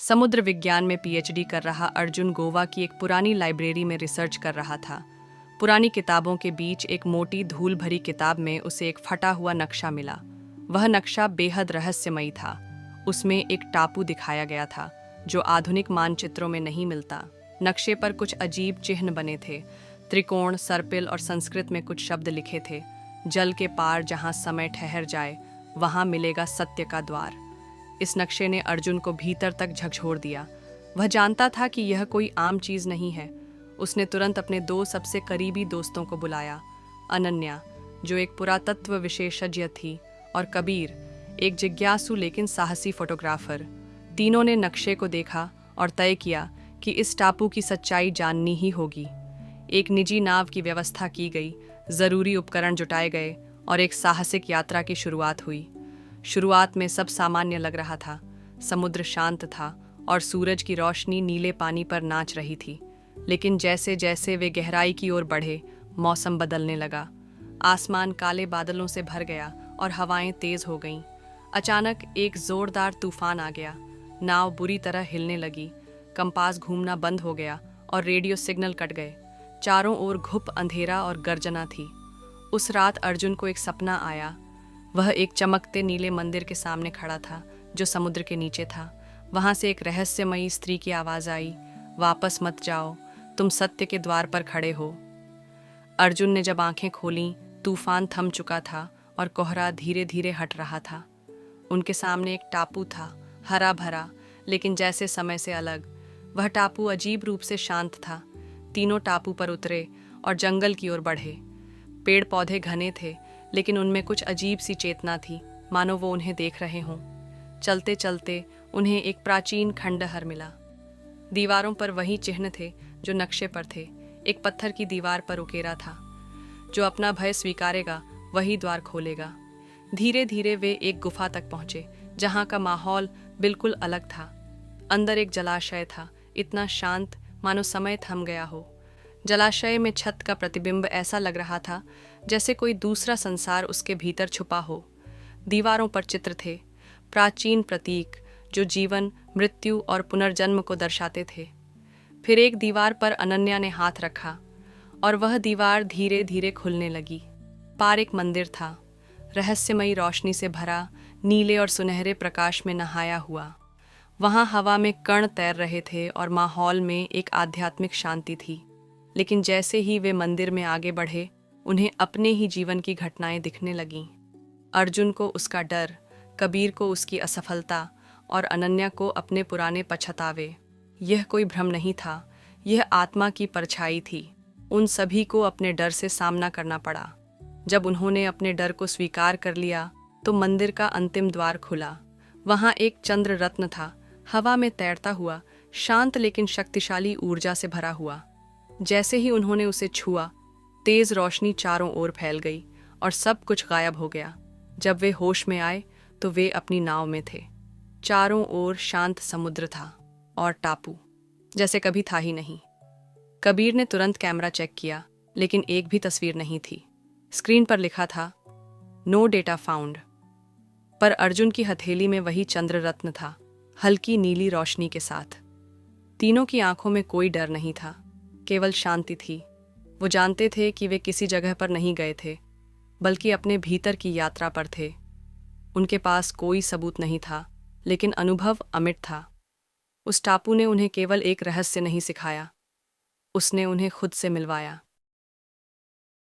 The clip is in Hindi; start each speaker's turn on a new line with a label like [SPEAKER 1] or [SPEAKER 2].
[SPEAKER 1] समुद्र विज्ञान में पीएचडी कर रहा अर्जुन गोवा की एक पुरानी लाइब्रेरी में रिसर्च कर रहा था। पुरानी किताबों के बीच एक मोटी धूल भरी किताब में उसे एक फटा हुआ नक्शा मिला। वह नक्शा बेहद रहस्यमयी था। उसमें एक टापू दिखाया गया था जो आधुनिक मानचित्रों में नहीं मिलता। नक्शे पर कुछ अजीब चिन्ह बने थे, त्रिकोण, सर्पिल और संस्कृत में कुछ शब्द लिखे थे। जल के पार जहाँ समय ठहर जाए वहाँ मिलेगा सत्य का द्वार। इस नक्शे ने अर्जुन को भीतर तक झकझोर दिया। वह जानता था कि यह कोई आम चीज नहीं है। उसने तुरंत अपने दो सबसे करीबी दोस्तों को बुलाया, अनन्या जो एक पुरातत्व विशेषज्ञ थी और कबीर एक जिज्ञासु लेकिन साहसी फोटोग्राफर। तीनों ने नक्शे को देखा और तय किया कि इस टापू की सच्चाई जाननी ही होगी। एक निजी नाव की व्यवस्था की गई, जरूरी उपकरण जुटाए गए और एक साहसिक यात्रा की शुरुआत हुई। शुरुआत में सब सामान्य लग रहा था। समुद्र शांत था और सूरज की रोशनी नीले पानी पर नाच रही थी। लेकिन जैसे जैसे वे गहराई की ओर बढ़े, मौसम बदलने लगा। आसमान काले बादलों से भर गया और हवाएं तेज हो गईं। अचानक एक जोरदार तूफान आ गया। नाव बुरी तरह हिलने लगी, कंपास घूमना बंद हो गया और रेडियो सिग्नल कट गए। चारों ओर घुप अंधेरा और गर्जना थी। उस रात अर्जुन को एक सपना आया। वह एक चमकते नीले मंदिर के सामने खड़ा था जो समुद्र के नीचे था। वहां से एक रहस्यमयी स्त्री की आवाज आई, वापस मत जाओ, तुम सत्य के द्वार पर खड़े हो। अर्जुन ने जब आंखें खोलीं, तूफान थम चुका था और कोहरा धीरे धीरे हट रहा था। उनके सामने एक टापू था, हरा भरा लेकिन जैसे समय से अलग। वह टापू अजीब रूप से शांत था। तीनों टापू पर उतरे और जंगल की ओर बढ़े। पेड़ पौधे घने थे लेकिन उनमें कुछ अजीब सी चेतना थी, मानो वो उन्हें देख रहे हों। चलते चलते उन्हें एक प्राचीन खंडहर मिला। दीवारों पर वही चिन्ह थे जो नक्शे पर थे। एक पत्थर की दीवार पर उकेरा था, जो अपना भय स्वीकारेगा वही द्वार खोलेगा। धीरे धीरे वे एक गुफा तक पहुंचे जहां का माहौल बिल्कुल अलग था। अंदर एक जलाशय था, इतना शांत मानो समय थम गया हो। जलाशय में छत का प्रतिबिंब ऐसा लग रहा था जैसे कोई दूसरा संसार उसके भीतर छुपा हो। दीवारों पर चित्र थे, प्राचीन प्रतीक जो जीवन, मृत्यु और पुनर्जन्म को दर्शाते थे। फिर एक दीवार पर अनन्या ने हाथ रखा और वह दीवार धीरे धीरे खुलने लगी। पार एक मंदिर था, रहस्यमयी रोशनी से भरा, नीले और सुनहरे प्रकाश में नहाया हुआ। वहाँ हवा में कण तैर रहे थे और माहौल में एक आध्यात्मिक शांति थी। लेकिन जैसे ही वे मंदिर में आगे बढ़े, उन्हें अपने ही जीवन की घटनाएं दिखने लगीं। अर्जुन को उसका डर, कबीर को उसकी असफलता और अनन्या को अपने पुराने पछतावे। यह कोई भ्रम नहीं था, यह आत्मा की परछाई थी। उन सभी को अपने डर से सामना करना पड़ा। जब उन्होंने अपने डर को स्वीकार कर लिया तो मंदिर का अंतिम द्वार खुला। वहाँ एक चंद्र रत्न था, हवा में तैरता हुआ, शांत लेकिन शक्तिशाली ऊर्जा से भरा हुआ। जैसे ही उन्होंने उसे छुआ, तेज रोशनी चारों ओर फैल गई और सब कुछ गायब हो गया। जब वे होश में आए तो वे अपनी नाव में थे। चारों ओर शांत समुद्र था और टापू जैसे कभी था ही नहीं। कबीर ने तुरंत कैमरा चेक किया लेकिन एक भी तस्वीर नहीं थी। स्क्रीन पर लिखा था, नो डेटा फाउंड। पर अर्जुन की हथेली में वही चंद्र रत्न था, हल्की नीली रोशनी के साथ। तीनों की आंखों में कोई डर नहीं था, केवल शांति थी। वो जानते थे कि वे किसी जगह पर नहीं गए थे, बल्कि अपने भीतर की यात्रा पर थे। उनके पास कोई सबूत नहीं था, लेकिन अनुभव अमिट था। उस टापू ने उन्हें केवल एक रहस्य नहीं सिखाया, उसने उन्हें खुद से मिलवाया।